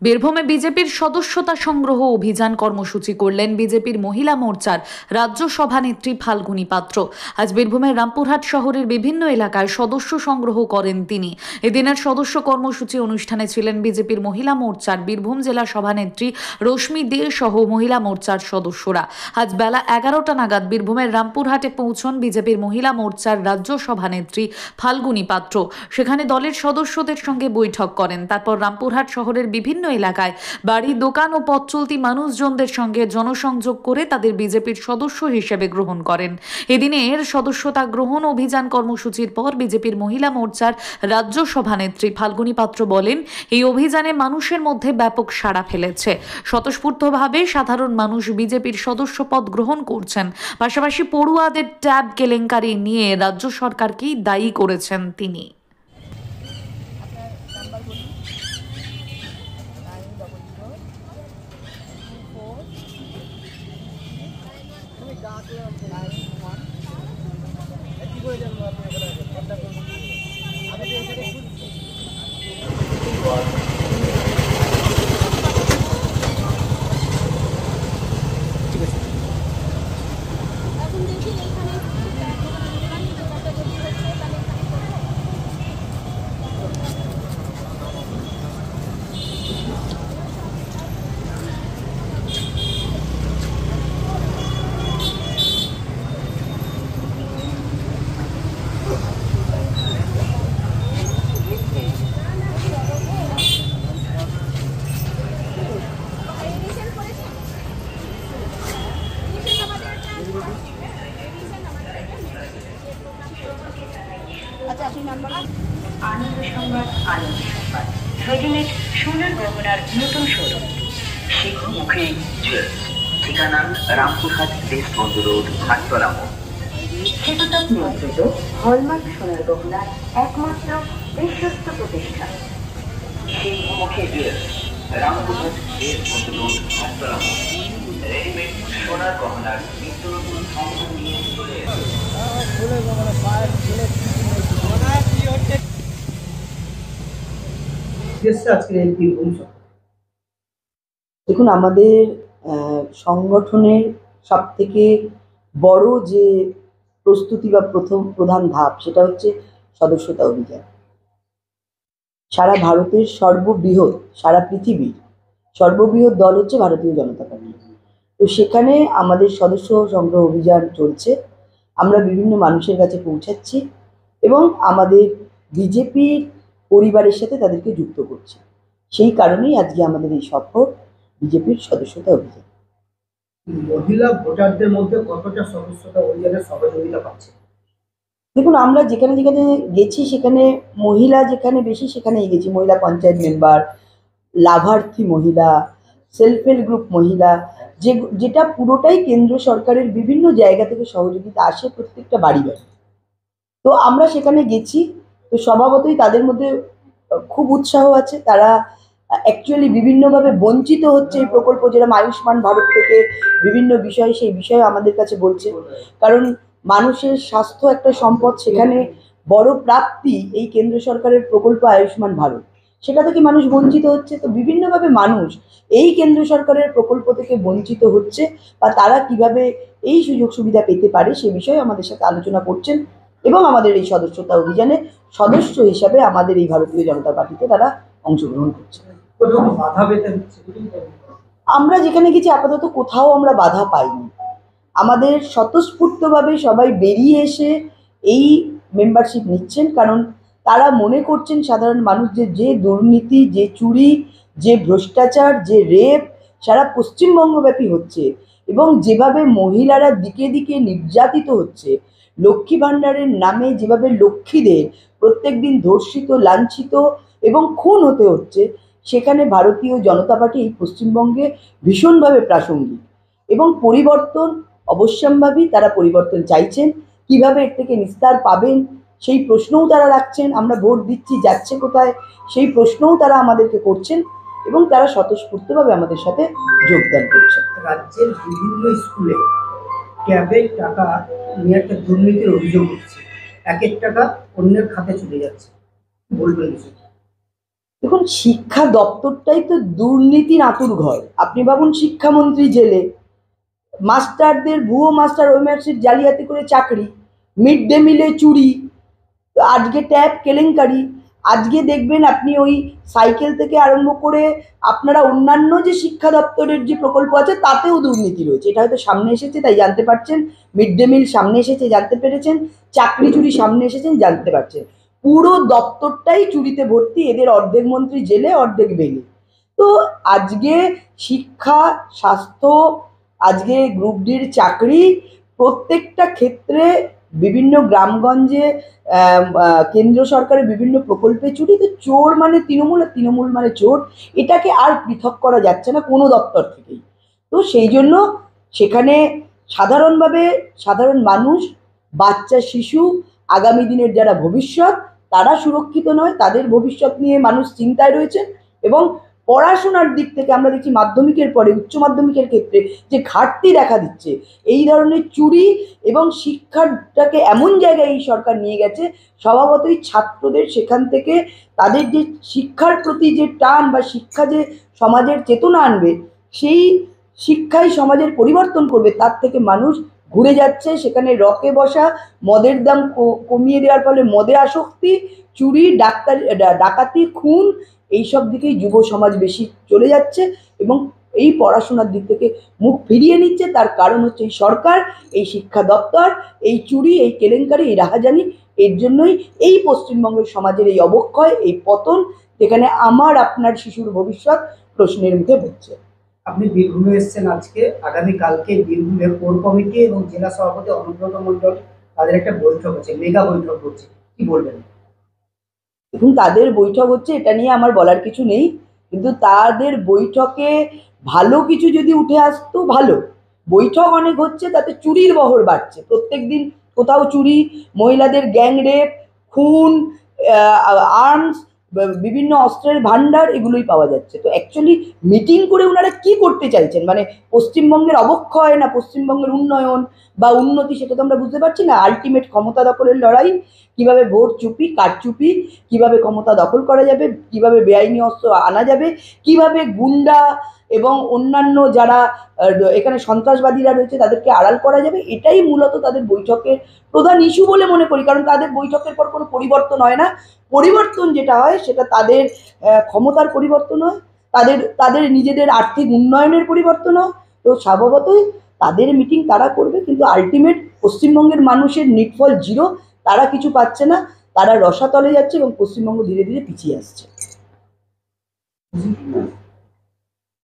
বীরভূমে বিজেপির সদস্যতা সংগ্রহ অভিযান কর্মসূচি করলেন বিজেপির মহিলা মোর্চার রাজ্য সভানেত্রী ফাল্গুনী পাত্র। আজ বীরভূমের রামপুরহাট শহরের বিভিন্ন এলাকায় সদস্য সংগ্রহ করেন তিনি। এদিনের সদস্য কর্মসূচি অনুষ্ঠানে ছিলেন বিজেপির মহিলা মোর্চার বীরভূম জেলা সভানেত্রী রশ্মি দে সহ মহিলা মোর্চার সদস্যরা। আজ বেলা 11টা নাগাদ বীরভূমের রামপুরহাটে পৌঁছন বিজেপির মহিলা মোর্চার রাজ্য সভানেত্রী ফাল্গুনী পাত্র। সেখানে দলের সদস্যদের সঙ্গে বৈঠক করেন। তারপর রামপুরহাট শহরের বিভিন্ন এলাকায় বাড়ি, দোকান ও পথ চলতি মানুষজনদের সঙ্গে জনসংযোগ করে তাদের বিজেপির সদস্য হিসেবে গ্রহণ করেন। এদিনের সদস্যতা গ্রহণ অভিযান কর্মসূচির পর বিজেপির মহিলা মোর্চার রাজ্য সভানেত্রী ফাল্গুনী পাত্র বলেন, এই অভিযানে মানুষের মধ্যে ব্যাপক সাড়া ফেলেছে। স্বতঃস্ফূর্তভাবে সাধারণ মানুষ বিজেপির সদস্য পদ গ্রহণ করছেন। পাশাপাশি পড়ুয়াদের ট্যাব কেলেঙ্কারি নিয়ে রাজ্য সরকারকেই দায়ী করেছেন তিনি। আনন্দ সংবাদ রেডিমেড সোনার গহনার নতুন শোরুম শিখমুখী জুয়েলার্স, ঠিকানা রামপুরহাট দেশ বন্ধু রোড, হাটতলা মোড়। শীততাপ নিয়ন্ত্রিত হলমার্ক সোনার গহনার একমাত্র বিশ্বস্ত প্রতিষ্ঠান শিখমুখী জুয়েলার্স, রামপুরহাট দেশ বন্ধু রোড, হাটতলা মোড়। রেডিমেড সোনার গহনার নিত্য নতুন সন্ধান নিয়ে চলে দেখুন, আমাদের সংগঠনের সবথেকে বড় যে প্রস্তুতি বা প্রধান ধাপ সেটা হচ্ছে সদস্যতা অভিযান। সারা ভারতের সর্ববৃহৎ, সারা পৃথিবীর সর্ববৃহৎ দল হচ্ছে ভারতীয় জনতা পার্টি। তো সেখানে আমাদের সদস্য সংগ্রহ অভিযান চলছে। আমরা বিভিন্ন মানুষের কাছে পৌঁছাচ্ছি এবং আমাদের বিজেপির পরিবারের সাথে তাদেরকে যুক্ত করছি। সেই কারণেই আজকে আমাদের এই সফর বিজেপির সদস্যতা অভিযান। মহিলা ভোটারদের মধ্যে কতটা সদস্যতা অভিযানের সহযোগিতা পাচ্ছে? দেখুন, আমরা যেখানে যেখানে গেছি সেখানে মহিলা যেখানে বেশি সেখানেই গেছি। মহিলা পঞ্চায়েত মেম্বার, লাভার্থী মহিলা, সেলফ হেল্প গ্রুপ মহিলা, যেটা পুরোটাই কেন্দ্র সরকারের বিভিন্ন জায়গা থেকে সহযোগিতা আসে প্রত্যেকটা বাড়ি বাড়ি। তো আমরা সেখানে গেছি। তো স্বভাবতই তাদের মধ্যে খুব উৎসাহ আছে। তারা অ্যাকচুয়ালি বিভিন্নভাবে বঞ্চিত হচ্ছে এই প্রকল্প, যেরকম আয়ুষ্মান ভারত থেকে বিভিন্ন বিষয়, সেই বিষয়ে আমাদের কাছে বলছে। কারণ মানুষের স্বাস্থ্য একটা সম্পদ, সেখানে বড় প্রাপ্তি এই কেন্দ্র সরকারের প্রকল্প আয়ুষ্মান ভারত, সেটা থেকে মানুষ বঞ্চিত হচ্ছে। তো বিভিন্নভাবে মানুষ এই কেন্দ্র সরকারের প্রকল্প থেকে বঞ্চিত হচ্ছে বা তারা কিভাবে এই সুযোগ সুবিধা পেতে পারে সে বিষয়ে আমাদের সাথে আলোচনা করছেন এবং আমাদের এই সদস্যতা অভিযানে সদস্য হিসাবে আমাদের এই ভারতীয় জনতা পার্টিতে তারা অংশগ্রহণ করছে। আমরা যেখানে গেছি আপাতত কোথাও আমরা বাধা পাইনি। আমাদের স্বতঃস্ফূর্তভাবে সবাই বেরিয়ে এসে এই মেম্বারশিপ নিচ্ছেন, কারণ তারা মনে করছেন সাধারণ মানুষ যে দুর্নীতি, যে চুরি, যে ভ্রষ্টাচার, যে রেপ সারা পশ্চিমবঙ্গব্যাপী হচ্ছে এবং যেভাবে মহিলারা দিকে দিকে নির্যাতিত হচ্ছে, লক্ষ্মী ভাণ্ডারের নামে যেভাবে লক্ষ্মীদের প্রত্যেক দিন ধর্ষিত, লাঞ্ছিত এবং খুন হতে হচ্ছে, সেখানে ভারতীয় জনতা পার্টি এই পশ্চিমবঙ্গে ভীষণভাবে প্রাসঙ্গিক এবং পরিবর্তন অবশ্যম্ভাবী। তারা পরিবর্তন চাইছেন, কিভাবে এর থেকে নিস্তার পাবেন সেই প্রশ্নও তারা রাখছেন। আমরা ভোট দিচ্ছি, যাচ্ছে কোথায় সেই প্রশ্নও তারা আমাদেরকে করছেন এবং তারা স্বতঃস্ফূর্তভাবে আমাদের সাথে যোগদান করছেন। রাজ্যের বিভিন্ন স্কুলে ট্যাবের টাকা নিয়ে একটা দুর্নীতির অভিযোগ উঠছে, এক টাকা অন্যের খাতে চলে যাচ্ছে, বলবেন? দেখুন, শিক্ষা দপ্তরটাই তো দুর্নীতির আঁতুর ঘর। আপনি ভাবুন, শিক্ষামন্ত্রী জেলে, মাস্টারদের ভুয়ো মাস্টার ওএমআরসির জালিয়াতি করে চাকরি, মিড ডে মিলে চুরি, আজকে ট্যাব কেলেঙ্কারি, আজকে দেখবেন আপনি ওই সাইকেল থেকে আরম্ভ করে আপনারা অন্যান্য যে শিক্ষা দপ্তরের যে প্রকল্প আছে তাতেও দুর্নীতি রয়েছে। এটা হয়তো সামনে এসেছে তাই জানতে পারছেন, মিড ডে মিল সামনে এসেছে জানতে পেরেছেন, চাকরি চুরি সামনে এসেছেন জানতে পারছেন। পুরো দপ্তরটাই চুরিতে ভর্তি, এদের অর্ধেক মন্ত্রী জেলে অর্ধেক বেলে। তো আজকে শিক্ষা, স্বাস্থ্য, আজকে গ্রুপ ডির চাকরি, প্রত্যেকটা ক্ষেত্রে বিভিন্ন গ্রামগঞ্জে কেন্দ্র সরকারের বিভিন্ন প্রকল্পে চুরি। তো চোর মানে তৃণমূল আর তৃণমূল মানে চোর, এটাকে আর পৃথক করা যাচ্ছে না কোনো দপ্তর থেকেই। তো সেই জন্য সেখানে সাধারণভাবে সাধারণ মানুষ, বাচ্চা, শিশু, আগামী দিনের যারা ভবিষ্যৎ, তারা সুরক্ষিত নয়, তাদের ভবিষ্যৎ নিয়ে মানুষ চিন্তায় রয়েছে। এবং পড়াশোনার দিক থেকে আমরা দেখছি মাধ্যমিকের পরে উচ্চ মাধ্যমিকের ক্ষেত্রে যে ঘাটতি দেখা দিচ্ছে, এই ধরনের চুরি এবং শিক্ষাটাকে এমন জায়গায় এই সরকার নিয়ে গেছে, স্বভাবতই ছাত্রদের সেখান থেকে তাদের যে শিক্ষার প্রতি যে টান বা শিক্ষা যে সমাজের চেতনা আনবে, সেই শিক্ষাই সমাজের পরিবর্তন করবে, তার থেকে মানুষ ঘুরে যাচ্ছে। সেখানে রকে বসা, মদের দাম কমিয়ে দেওয়ার ফলে মদে আসক্তি, চুরি, ডাকাতি, খুন, এইসব দিকেই যুব সমাজ বেশি চলে যাচ্ছে এবং এই পড়াশোনার দিক থেকে মুখ ফিরিয়ে নিচ্ছে। তার কারণ হচ্ছে এই সরকার, এই শিক্ষা দপ্তর, এই চুরি, এই কেলেঙ্কারি, এই রাহাজানি। এর জন্যই এই পশ্চিমবঙ্গের সমাজের এই অবক্ষয়, এই পতন, যেখানে আমার আপনার শিশুর ভবিষ্যৎ প্রশ্নের মুখে পড়ছে। আপনি বীরভূমে এসেছেন আজকে, আগামীকালকে বীরভূমের কোর কমিটি এবং জেলা সভাপতি অনুব্রত মণ্ডল তাদের একটা বৈঠক আছে, মেগা বৈঠক হচ্ছে, কি বলবেন? দেখুন, তাদের বৈঠক হচ্ছে, এটা নিয়ে আমার বলার কিছু নেই, কিন্তু তাদের বৈঠকে ভালো কিছু যদি উঠে আসতো ভালো। বৈঠক অনেক হচ্ছে, তাতে চুরির বহর বাড়ছে, প্রত্যেক দিন কোথাও চুরি, মহিলাদের গ্যাং রেপ, খুন, আর্মস, বিভিন্ন অস্ত্রের ভান্ডার, এগুলোই পাওয়া যাচ্ছে। তো অ্যাকচুয়ালি মিটিং করে ওনারা কি করতে চাইছেন, মানে পশ্চিমবঙ্গের অবক্ষয় না পশ্চিমবঙ্গের উন্নয়ন বা উন্নতি, সেটা তো আমরা বুঝতে পারছি না। আলটিমেট ক্ষমতা দখলের লড়াই, কিভাবে ভোট চুপি, কারচুপি, কিভাবে ক্ষমতা দখল করা যাবে, কিভাবে বেআইনি অস্ত্র আনা যাবে, কিভাবে গুন্ডা এবং অন্যান্য যারা এখানে সন্ত্রাসবাদীরা রয়েছে তাদেরকে আড়াল করা যাবে, এটাই মূলত তাদের বৈঠকের প্রধান ইস্যু বলে মনে করি। কারণ তাদের বৈঠকের পর কোনো পরিবর্তন হয় না। পরিবর্তন যেটা হয় সেটা তাদের ক্ষমতার পরিবর্তন হয়, তাদের নিজেদের আর্থিক উন্নয়নের পরিবর্তন হয়। তো স্বভাবতই তাদের মিটিং তারা করবে, কিন্তু আলটিমেট পশ্চিমবঙ্গের মানুষের নিটফল জিরো, তারা কিছু পাচ্ছে না, তারা রসাতলে যাচ্ছে এবং পশ্চিমবঙ্গ ধীরে ধীরে পিছিয়ে আসছে।